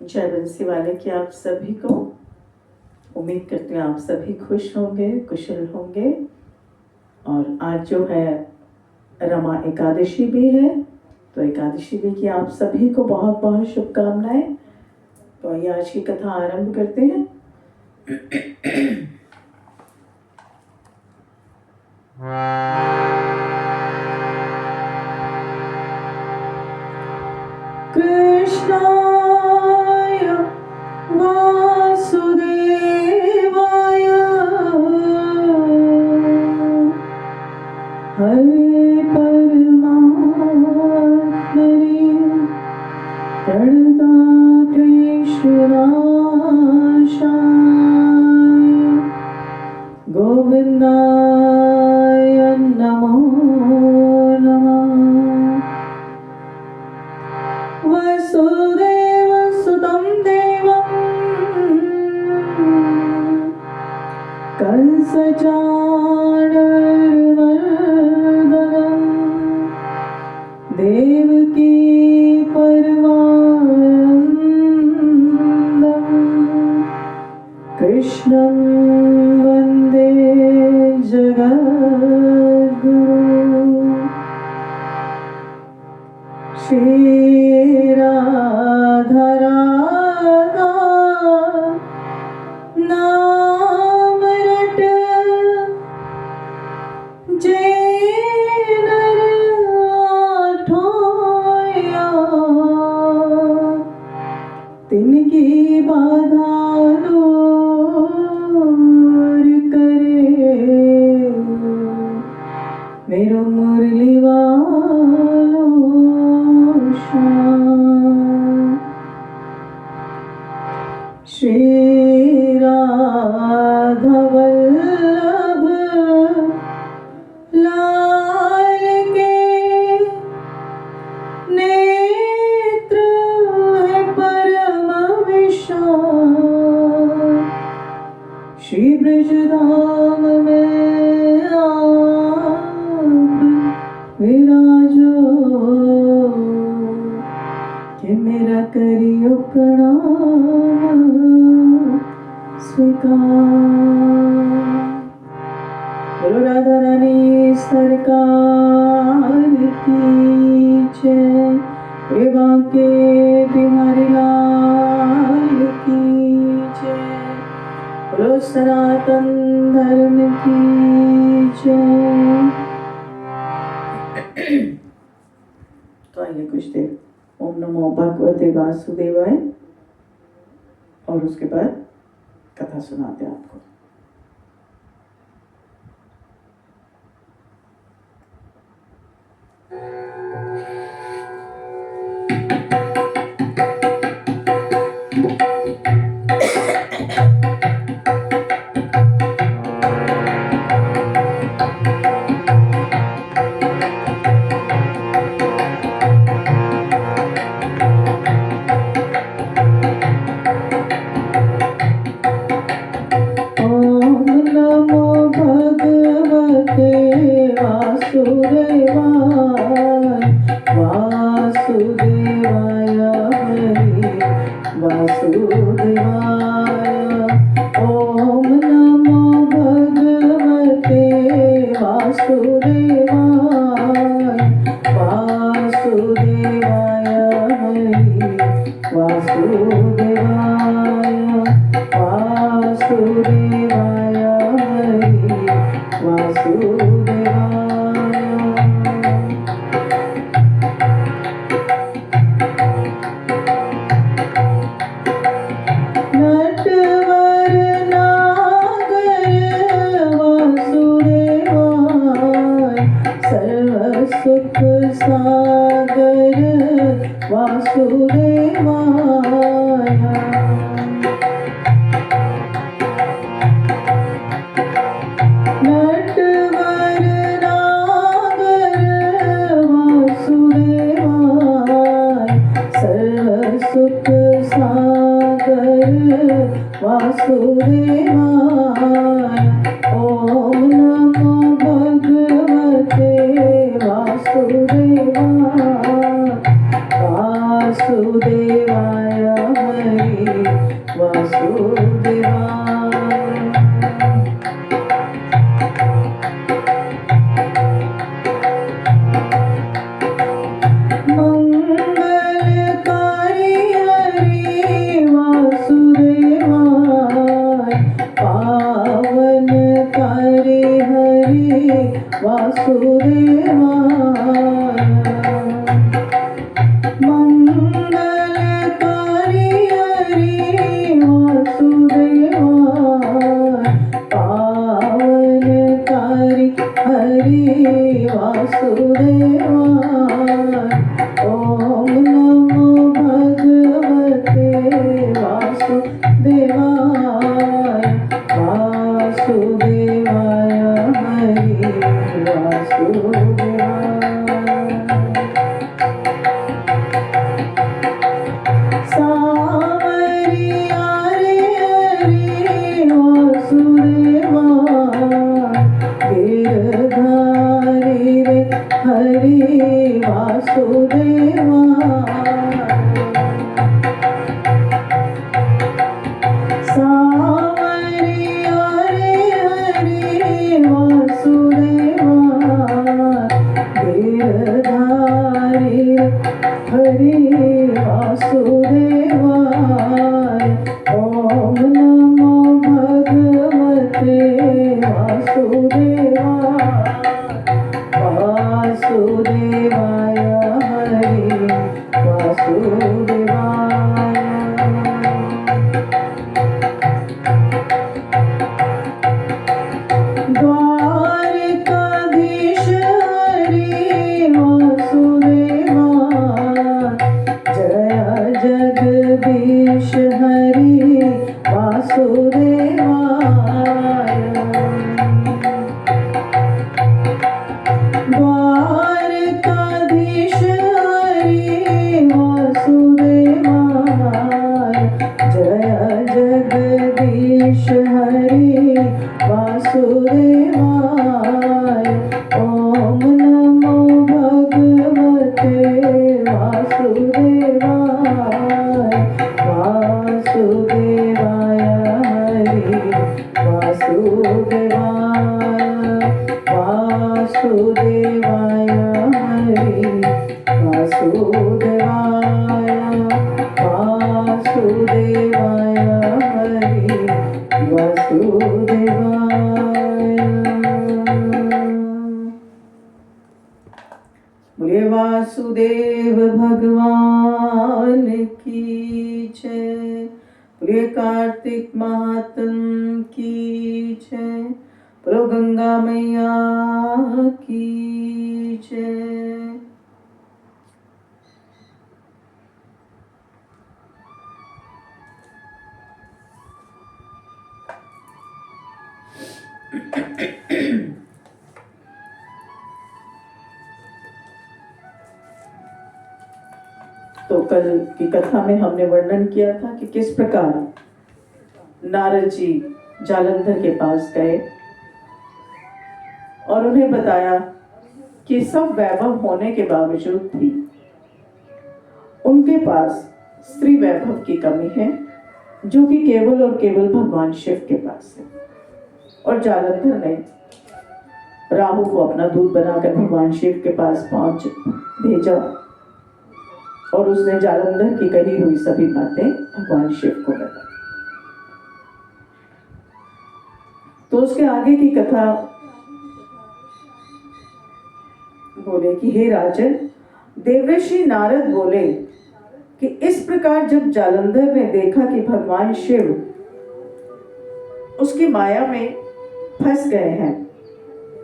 जय बंसी वाले की आप सभी को। उम्मीद करते हैं आप सभी खुश होंगे, कुशल होंगे। और आज जो है रमा एकादशी भी है, तो एकादशी भी की आप सभी को बहुत बहुत शुभकामनाएं। तो आइए आज की कथा आरंभ करते हैं। कृष्णाय वासुदेवाय हरे परमात्मने प्रणतक्लेशनाशाय गोविन्दाय नमो नमः। वसुदेवसुतं देवं कंसचाणूरमर्दनं देवकी परमानन्दं कृष्णं वन्दे जगद्गुरुं। श्रीराधा राधा नाम रट जय नर आठोया, तिनकी बाधा दूर करे मेरो मुरली वालो श्याम। श्री राधा वल्लभ लाल के नेत्र है परम विशाल। श्री ब्रजधाम में आप विराजो, कि मेरा करियो प्रणाम स्वीकार। बोलो राधा रानी सरकार की जय, रेवा के बिहारी लाल की जय, बोलो सनातन धर्म की जय। तो आइए कुछ देर ओम नमो भगवते वासुदेवाय और उसके बाद कथा सुनाते हैं आपको। वासुदेवाय हरे वासुदेव भगवान की जय। प्रिय कार्तिक महात्म की जय। प्रो गंगा मैया की जय। तो कल की कथा में हमने वर्णन किया था कि किस प्रकार नारद जी जालंधर के पास गए और उन्हें बताया कि सब वैभव होने के बावजूद भी उनके पास स्त्री वैभव की कमी है, जो कि केवल और केवल भगवान शिव के पास है। और जालंधर ने राहु को अपना दूत बनाकर भगवान शिव के पास पहुंच भेजा और उसने जालंधर की कही हुई सभी बातें भगवान शिव को बताई। तो उसके आगे की कथा बोले कि हे राजन, देवर्षि नारद बोले कि इस प्रकार जब जालंधर ने देखा कि भगवान शिव उसकी माया में फंस गए हैं,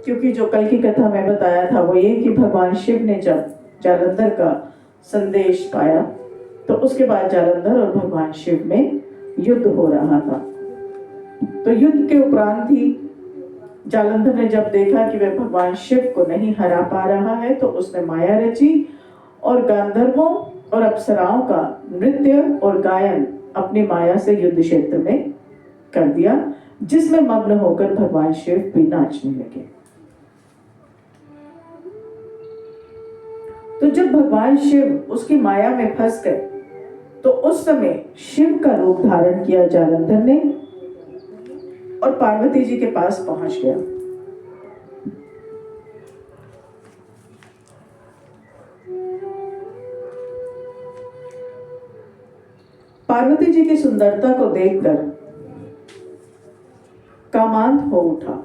क्योंकि जो कल की कथा में बताया था वो ये कि भगवान शिव ने जब जालंधर का संदेश पाया तो उसके बाद जालंधर और भगवान शिव में युद्ध हो रहा था। तो युद्ध के उपरांत ही जालंधर ने जब देखा कि वह भगवान शिव को नहीं हरा पा रहा है तो उसने माया रची और गांधर्वों और अप्सराओं का नृत्य और गायन अपनी माया से युद्ध क्षेत्र में कर दिया, जिसमें मग्न होकर भगवान शिव भी नाचने लगे। तो जब भगवान शिव उसकी माया में फंस गए तो तो उस समय शिव का रूप धारण किया जालंधर ने और पार्वती जी के पास पहुंच गया। पार्वती जी की सुंदरता को देखकर कामांध हो उठा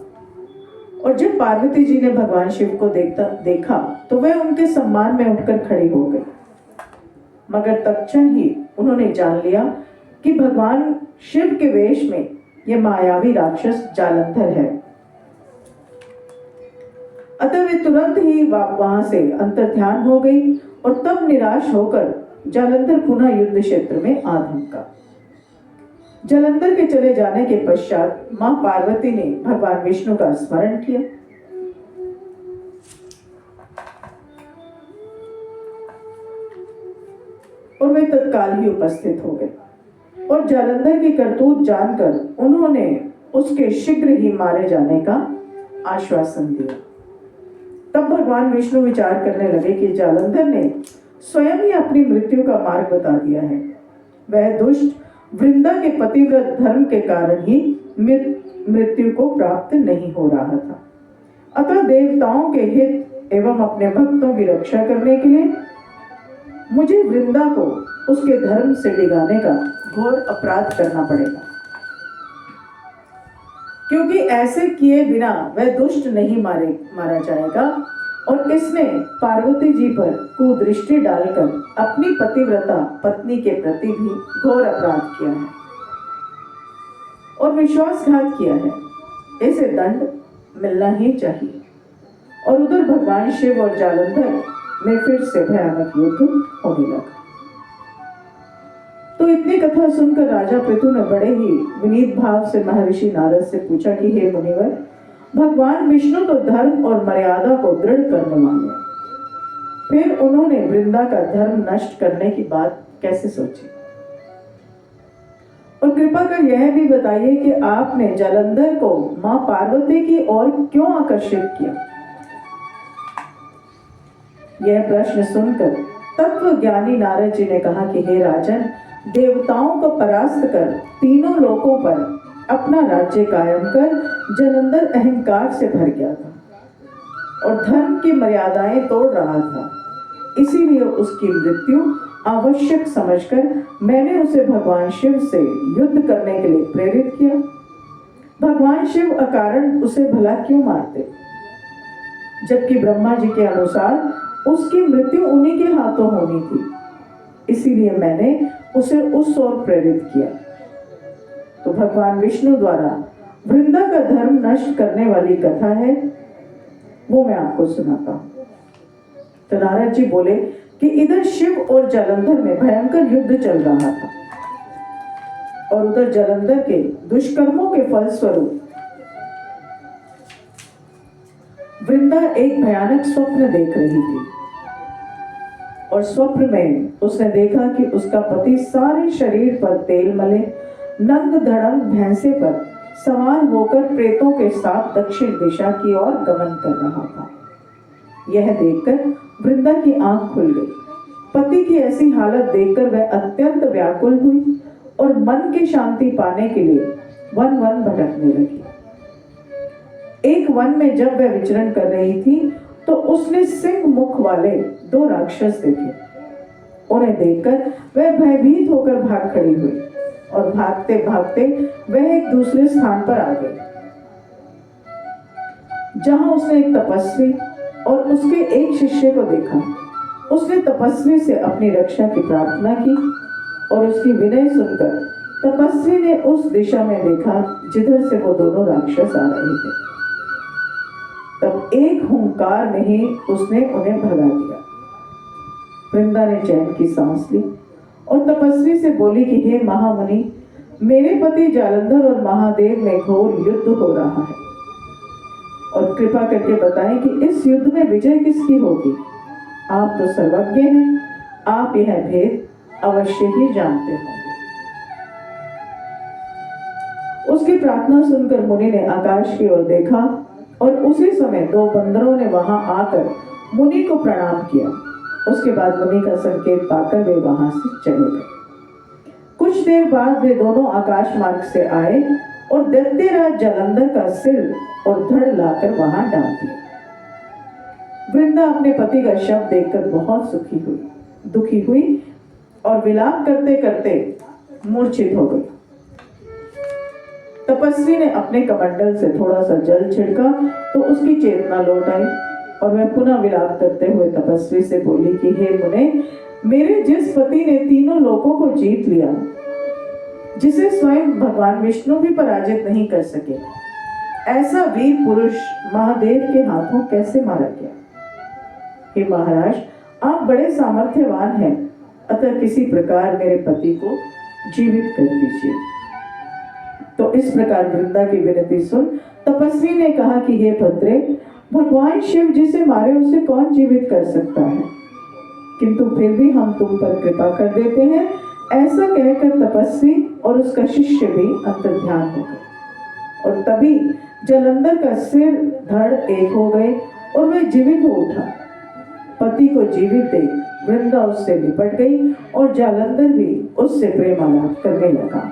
और जब पार्वती जी ने भगवान शिव को देखा तो वह उनके सम्मान में उठकर खड़ी हो गई। मगर तत्क्षण ही उन्होंने जान लिया कि भगवान शिव के वेश में यह मायावी राक्षस जालंधर है। अतः वे तुरंत ही वहां से अंतर्ध्यान हो गई और तब निराश होकर जालंधर पुनः युद्ध क्षेत्र में आ धमका। जालंधर के चले जाने के पश्चात मां पार्वती ने भगवान विष्णु का स्मरण किया। और वे तत्काल ही उपस्थित हो गए और जालंधर की करतूत जानकर उन्होंने उसके शीघ्र ही मारे जाने का आश्वासन दिया। तब भगवान विष्णु विचार करने लगे कि जालंधर ने स्वयं ही अपनी मृत्यु का मार्ग बता दिया है। वह दुष्ट वृंदा के पतिव्रत धर्म के कारण ही मृत्यु को प्राप्त नहीं हो रहा था। अतः देवताओं के हित एवं अपने भक्तों की रक्षा करने के लिए मुझे वृंदा को उसके धर्म से डिगाने का घोर अपराध करना पड़ेगा, क्योंकि ऐसे किए बिना वह दुष्ट नहीं मारा जाएगा। और इसने पार्वती जी पर कुदृष्टि डालकर अपनी पतिव्रता पत्नी के प्रति भी घोर अपराध किया है और विश्वासघात किया है। इसे दंड मिलना ही चाहिए। और उधर भगवान शिव और जालंधर में फिर से भयानक युद्ध होने लगा। तो इतनी कथा सुनकर राजा पृथु ने बड़े ही विनीत भाव से महर्षि नारद से पूछा कि हे मुनिवर, भगवान विष्णु तो धर्म और मर्यादा को दृढ़ करने वाले हैं, फिर उन्होंने वृंदा का धर्म नष्ट करने की बात कैसे सोची? और कृपा कर यह भी बताइए कि आपने जालंधर को मां पार्वती की ओर क्यों आकर्षित किया? यह प्रश्न सुनकर तत्व ज्ञानी नारद जी ने कहा कि हे राजन, देवताओं को परास्त कर तीनों लोकों पर अपना राज्य कायम कर जालंधर अहंकार से भर गया था और धर्म की मर्यादाएं तोड़ रहा था। इसीलिए उसकी मृत्यु आवश्यक समझकर मैंने उसे भगवान शिव से युद्ध करने के लिए प्रेरित किया। भगवान शिव अकारण उसे भला क्यों मारते, जबकि ब्रह्मा जी के अनुसार उसकी मृत्यु उन्हीं के हाथों होनी थी। इसीलिए मैंने उसे उस ओर प्रेरित किया। तो भगवान विष्णु द्वारा वृंदा का धर्म नष्ट करने वाली कथा है, वो मैं आपको सुनाता हूं। तो नारद जी बोले कि इधर शिव और जालंधर में भयंकर युद्ध चल रहा था और उधर जालंधर के दुष्कर्मों के फलस्वरूप वृंदा एक भयानक स्वप्न देख रही थी। और स्वप्न में उसने देखा कि उसका पति सारे शरीर पर तेल मले नंग धड़ंग भैंसे पर सवार होकर प्रेतों के साथ दक्षिण दिशा की ओर गमन कर रहा था। यह देखकर वृंदा की आंख खुल गई। पति की ऐसी हालत देखकर वह अत्यंत व्याकुल हुई और मन की शांति पाने के लिए वन वन भटकने लगी। एक वन में जब वह विचरण कर रही थी तो उसने सिंह मुख वाले दो राक्षस देखे। उन्हें देखकर वह भयभीत होकर भाग खड़ी हुई और भागते भागते वह एक दूसरे स्थान पर आ गई, जहां उसने एक तपस्वी और उसके एक शिष्य को देखा। उसने तपस्वी से अपनी रक्षा की प्रार्थना की और उसकी विनय सुनकर तपस्वी ने उस दिशा में देखा जिधर से वो दोनों राक्षस आ रहे थे। तब एक हुंकार में ही उसने उन्हें भगा दिया। वृंदा ने चैन की सांस ली और तपस्वी से बोली कि हे महामुनि, मेरे पति जालंधर और महादेव में घोर युद्ध हो रहा है और कृपा करके बताएं कि इस युद्ध में विजय किसकी होगी। आप तो सर्वज्ञ हैं, आप यह भेद अवश्य ही जानते होंगे। उसकी प्रार्थना सुनकर मुनि ने आकाश की ओर देखा और उसी समय दो बंदरों ने वहां आकर मुनि को प्रणाम किया। उसके बाद मुनि का संकेत पाकर वे वहां से चले गए। देर बाद वे दोनों आकाश मार्ग से आए और दैत्यराज जालंधर का सिर और धड़ लाकर वहां डाल दिया। वृंदा अपने पति का शव देखकर बहुत दुखी हुई और विलाप करते करते मूर्छित हो गई। तपस्वी ने अपने कमंडल से थोड़ा सा जल छिड़का तो उसकी चेतना लौट आई और वह पुनः विलाप करते हुए तपस्वी से बोली कि हे मुने, मेरे जिस पति ने तीनों लोकों को जीत लिया, जिसे स्वयं भगवान विष्णु भी पराजित नहीं कर सके, ऐसा वीर पुरुष महादेव के हाथों कैसे मारा गया? हे महाराज, आप बड़े सामर्थ्यवान हैं, अतः किसी प्रकार मेरे पति को जीवित कर दीजिए। तो इस प्रकार वृंदा की विनती सुन तपस्वी ने कहा कि हे भद्रे, भगवान शिव जिसे मारे उसे कौन जीवित कर सकता है, किंतु फिर भी हम तुम पर कृपा कर देते हैं। ऐसा कहकर तपस्वी और उसका शिष्य भी अंतर्ध्यान हो गए और तभी जालंधर का सिर धड़ एक हो गए और वह जीवित हो उठा। पति को जीवित देख वृंदा उससे लिपट गई और जालंधर भी उससे प्रेमालाप करने लगा।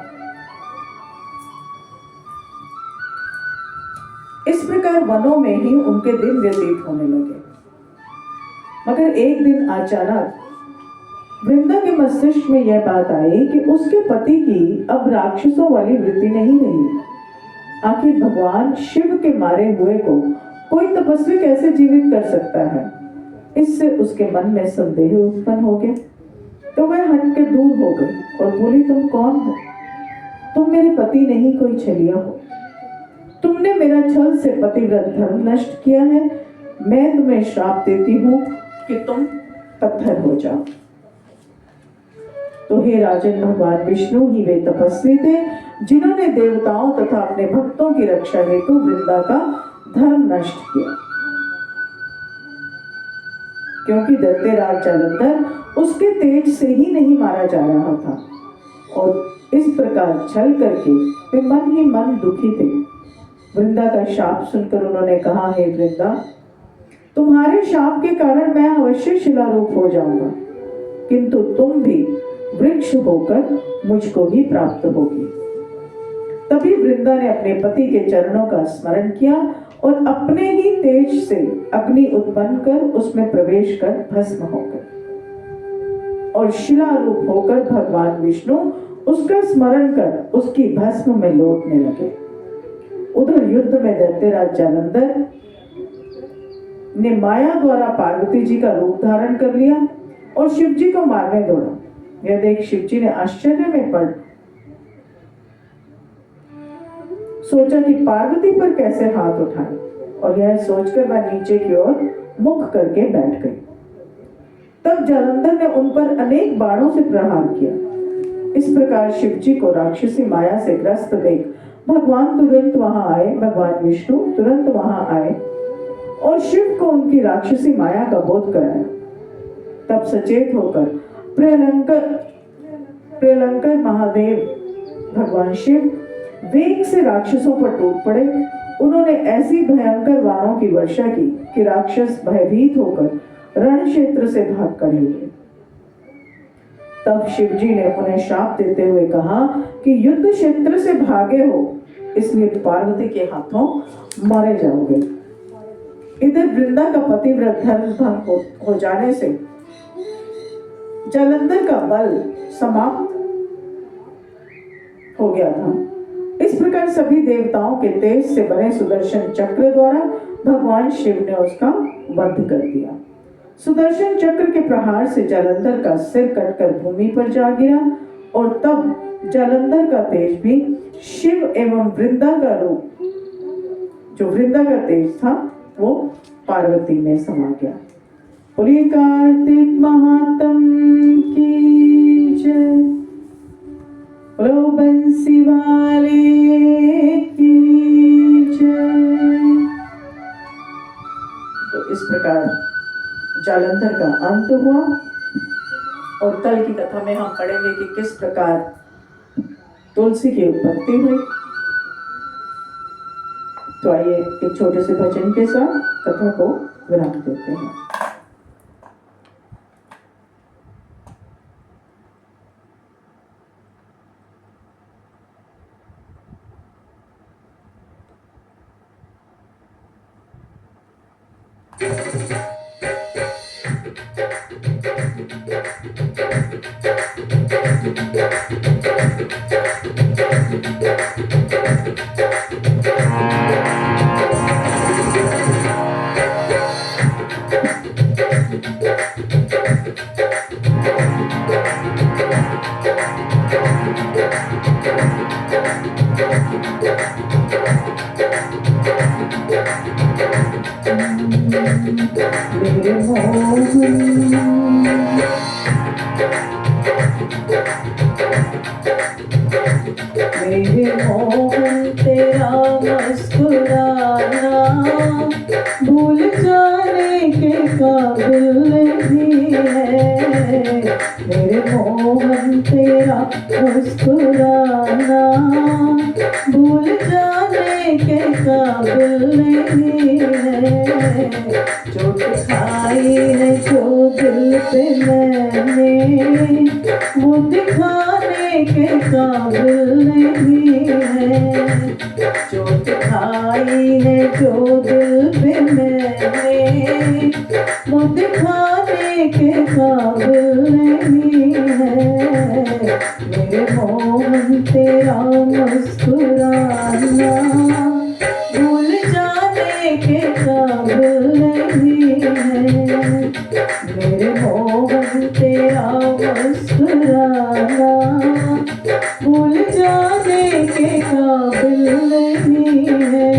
इस प्रकार वनों में ही उनके दिन व्यतीत होने लगे। मगर एक दिन अचानक वृंदा के मस्तिष्क में यह बात आई कि उसके पति की अब राक्षसों वाली वृत्ति नहीं रही। आखिर भगवान शिव के मारे हुए को कोई तपस्वी कैसे जीवित कर सकता है? इससे उसके मन में संदेह उत्पन्न हो गया। तो वह हट के दूर हो गई और बोली, तुम कौन हो? तुम मेरे पति नहीं, कोई छलिया हो। तुमने मेरा छल से पतिव्रत धर्म नष्ट किया है। मैं तुम्हें श्राप देती हूँ कि तुम पत्थर हो जाओ। तो हे राजन, भगवान विष्णु ही वे तपस्वी थे जिन्होंने देवताओं तथा अपने भक्तों की रक्षा हेतु वृंदा का धर्म नष्ट किया, क्योंकि दैत्यराज जालंधर उसके तेज से ही नहीं मारा जा रहा था और इस प्रकार छल करके वे मन ही मन दुखी थे। वृंदा का शाप सुनकर उन्होंने कहा, हे वृंदा, तुम्हारे शाप के कारण मैं अवश्य शिलारूप हो जाऊंगा, किंतु तुम भी वृक्ष होकर मुझको ही प्राप्त होगी। तभी वृंदा ने अपने पति के चरणों का स्मरण किया और अपने ही तेज से अग्नि उत्पन्न कर उसमें प्रवेश कर भस्म हो गई और शिलारूप होकर भगवान विष्णु उसका स्मरण कर उसकी भस्म में लौटने लगे। उधर युद्ध में दैत्यराज जालंधर ने माया द्वारा पार्वती जी का रूप धारण कर लिया और शिव जी को मारने दौड़ा। यह देख शिव जी ने आश्चर्य में पड़ सोचा कि पार्वती पर कैसे हाथ उठाए और यह सोचकर वह नीचे की ओर मुख करके बैठ गई। तब जालंधर ने उन पर अनेक बाणों से प्रहार किया। इस प्रकार शिव जी को राक्षसी माया से ग्रस्त देख भगवान विष्णु तुरंत वहां आए और शिव को उनकी राक्षसी माया का बोध कराया। तब सचेत होकर प्रलंकर महादेव भगवान शिव वेग से राक्षसों पर टूट पड़े। उन्होंने ऐसी भयंकर बाणों की वर्षा की कि राक्षस भयभीत होकर रण क्षेत्र से भाग कर हुए। तब शिव जी ने उन्हें शाप देते हुए कहा कि युद्ध क्षेत्र से भागे हो, इसलिए पार्वती के हाथों मारे जाओगे। इधर वृंदा का पतिव्रत धर्म भंग हो जाने से जालंधर का बल समाप्त हो गया था। इस प्रकार सभी देवताओं के तेज से बने सुदर्शन चक्र द्वारा भगवान शिव ने उसका वध कर दिया। सुदर्शन चक्र के प्रहार से जालंधर का सिर कटकर भूमि पर जा गिरा और तब जालंधर का तेज भी शिव एवं वृंदा का रूप, जो वृंदा का तेज था, वो पार्वती में समा गया। बोलिए कार्तिक महात्म की जय, बोलो बंसी वाले की जय। तो इस प्रकार जालंधर का अंत हुआ और कल की कथा में हम पढ़ेंगे कि किस प्रकार तुलसी की उत्पत्ति हुई। तो आइए एक छोटे से भजन के साथ कथा को विराम देते हैं। मेरे मोहन मेरे मोहन तेरा मुस्कुराना भूल जाने के काबिल नहीं है। मेरे मोहन तेरा मुस्कुराना भूल जाने के काबिल नहीं है। चोट खाई है जो दिल पे मैंने वो दिखाने के काबिल नहीं है। चोट खाई है जो दिल पे मैंने वो दिखाने के काबिल नहीं है। मेरे मोहन तेरा मुस्कुराना भूल जाने के काबिल नहीं है। मेरे मोहन तेरा मुस्कुराना भूल जाने के काबिल नहीं है।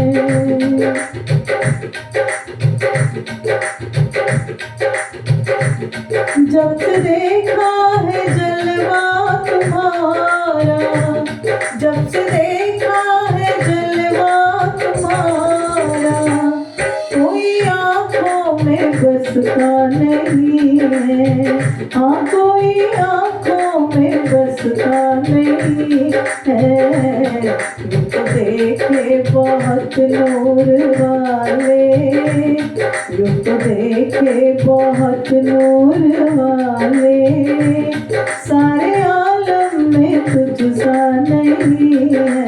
जब से देखा है जलवा तुम्हारा, जब से देखा है जलवा तुम्हारा, कोई आँखों में बसता नहीं है। हाँ कोई आँखों में बसता नहीं है। यूं तो देखे बहुत नूर वाले, यूं तो देखे बहुत नूर वाले, सारे आलम में तुझसा नहीं है।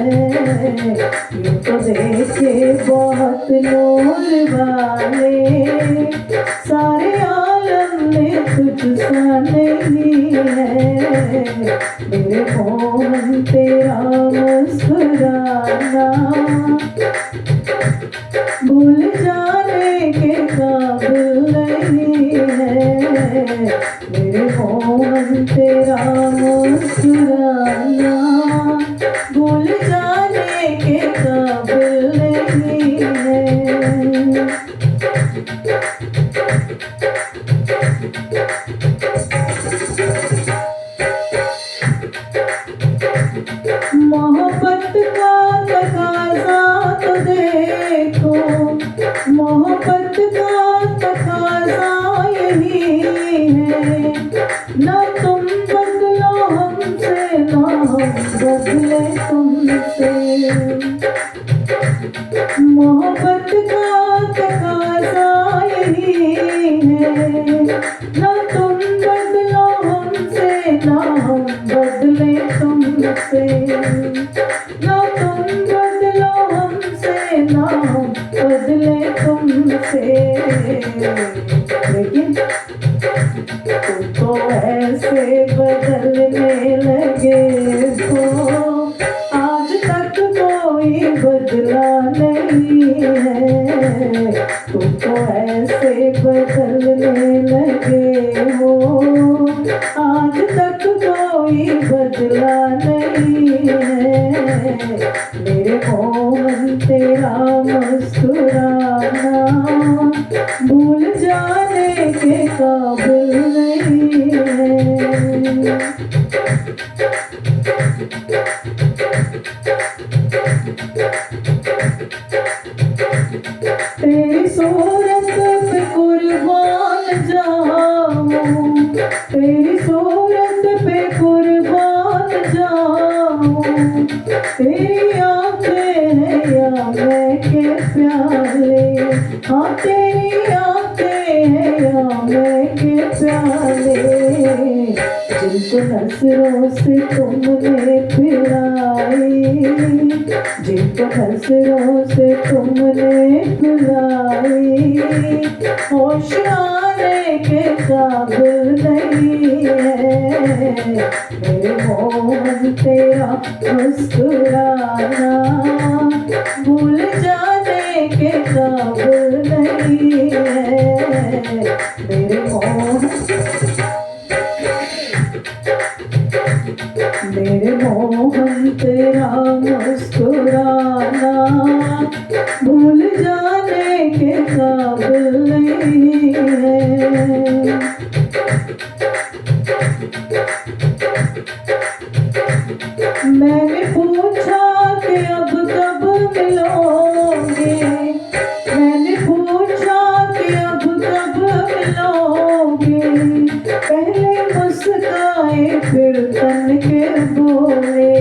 यूं तो देखे बहुत नूर वाले, सारे आलम में तुझसा नहीं है। मेरे मोहन तेरा मुस्कुराना भूल जाने के काबिल नहीं है। मेरे मोहन तेरा मुस्कुराना भूल जाने के काबिल नहीं है। मोहब्बत का तकाज़ा तो देखो, मोहब्बत का तकाज़ा यही है। ना तुम बदलो हमसे, ना हम बदले तुमसे। मोहब्बत का तकाज़ा यही है। ना तुम बदलो हमसे, ना हम बदले तुमसे। ना तुम बदलो हमसे, ना हम बदले तुमसे। लेकिन तुम तो ऐसे बदलने लगे हो, आज तक कोई बदला नहीं है। तुम तो ऐसे बदलने लगे हो, आज तक कोई बदला नहीं है। मेरे मोहन तेरा मुस्कुराना भूल जाने के काबिल नहीं है। तेरी सूरत पे कुर्बान जाऊं, तेरी सूरत पे कुर्बान जाऊं। तेरी आँखें हैं या मैं के प्याले, हाँ तेरी आँखें हैं या मैं के प्याले, जिनको नजरों से तुमने फिराई, जिनको हंसरों से तुमने बुलाई, होश आने के काबिल नहीं है। मेरे मोहन तेरा मुस्कुराना भूल जाने के काबिल नहीं है। मेरे मोहन तेरा मुस्कुराना भूल जाने के काबिल नहीं है। मैंने पूछा कि अब कब मिलोगे, मैंने पूछा कि अब कब मिलोगे। पहले मुस्काए फिर तन के बोले,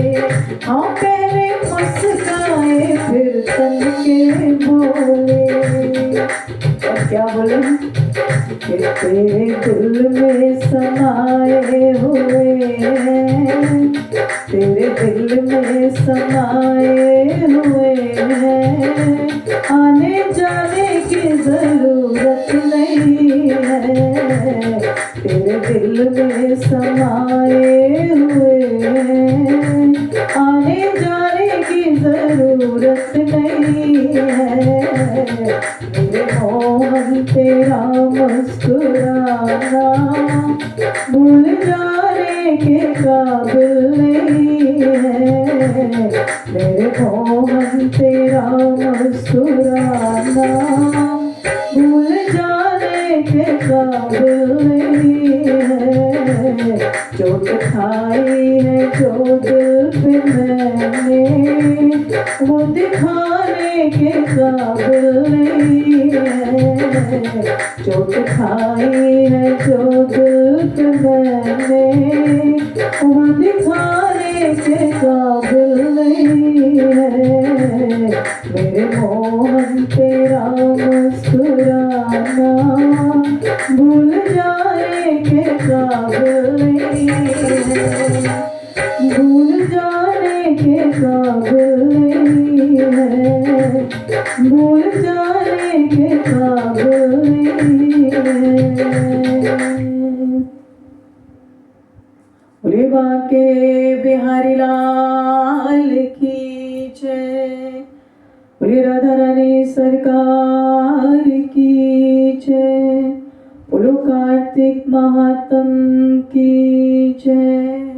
हाँ पहले मुस्काए फिर तन के बोले। और क्या बोले कि तेरे दिल में समाए हुए हैं, तेरे दिल में समाए हुए हैं। आने जाने की जरूरत नहीं है। तेरे दिल में समाए हुए हैं, आने जाने की जरूरत नहीं है। मेरे मोहन तेरा मुस्कुराना भूल जाने के काबिल नहीं है। मेरे मोहन तेरा मुस्कुराना भूल जाने के काबिल नहीं है। चोट खाई है जो दिल पे मैंने, वो दिखाने के काबिल नहीं है। चोट खाई है जो दिल पे मैंने, वो दिखाने के काबिल नहीं है। मेरे मोहन तेरा मुस्कुराना भूल जाने के काबिल नहीं है। भूल जाने के काबिल नहीं है। भूल जाने के काबिल नहीं है। बोले बाके बिहारी लाल की जय। बोले राधा रानी सरकार की जय। बोलो कार्तिक महात्म की जय।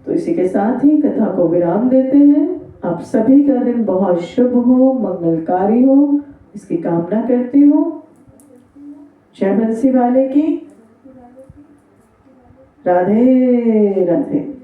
तो इसी के साथ ही कथा को विराम देते हैं। आप सभी का दिन बहुत शुभ हो, मंगलकारी हो, इसकी कामना करती हूँ। जय बंसी वाले की। राधे राधे।